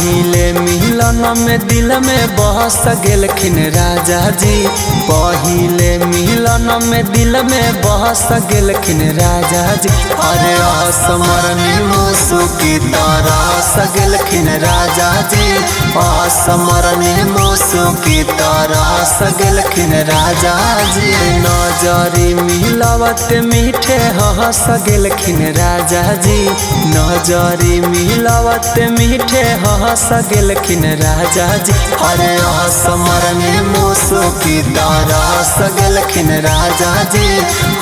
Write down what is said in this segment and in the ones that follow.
पहिले मिलन में दिल में बहस गेलखिन राजा जी। पहिले मिलन में दिल में बहस गेलखिन राजा जी। अरे असमरनी मुसुकी तरस गेलखिन राजा जी। असमरनी मुसुकी तरस गेलखिन राजा जी। नजरी मिलवत मीठे हंस गेलखिन राजा जी। नजरी मिलवत मीठे हंस गेलखिन राजा जी। अरे असमरनी मुसुकी तरस गेलखिन राजा जी।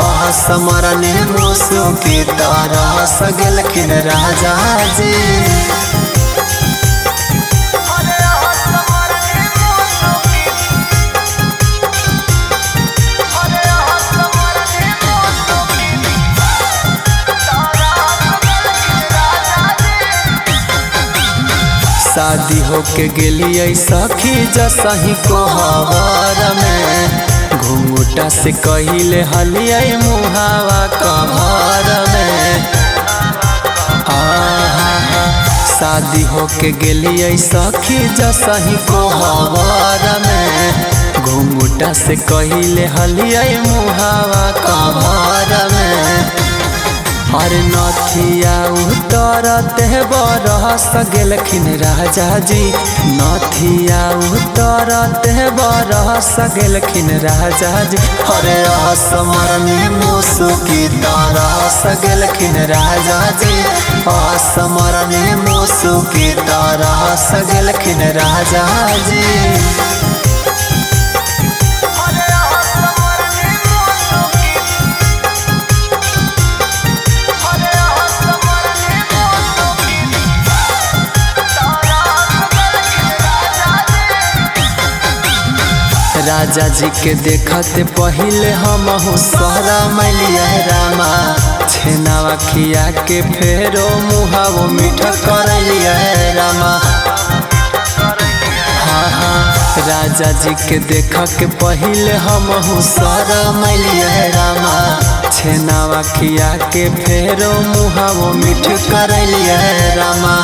असमरनी मुसुकी तरस गेलखिन राजा जी। शादी होके गेलिए सखी जसही कोहबर में। घुंघटा से कहिले हलिए मुहावा कभर में। शादी होके गेलिए सखी जसही कोहबर में। घुंघटा से कहिले हलिए मुहावा कभर में। अरे नथिया उतरते बरस गेलखिन राजा जी। नथिया उतरते बरस गेलखिन राजा जी। अरे असमरनी मुसुकी तरस गेलखिन राजा जी। असमरनी मुसुकी तरस गेलखिन राजा जी। राजा जी के देखते पहिले हम शरमैलिया रामा। छेनावा खिया के फेरो मुहावो मीठा करलिया रामा। राजा जी के देख के पहिले हम शरमैलिया रामा। छेनावा खिया के फेरो मुहावो मीठ करलिया रामा।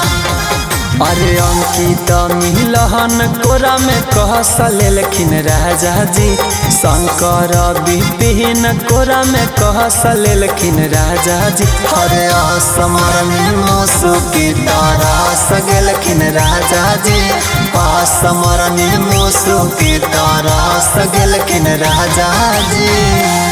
अरे अंकित मिलहन कोरा में कहस लेलखिन राजा जी। शंकर विपिन कोरा में कहस लेलखिन राजा जी। अरे असमरनी मुसुकी तरस गेलखिन राजा जी। असमरनी मुसुकी तरस गेलखिन राजा जी।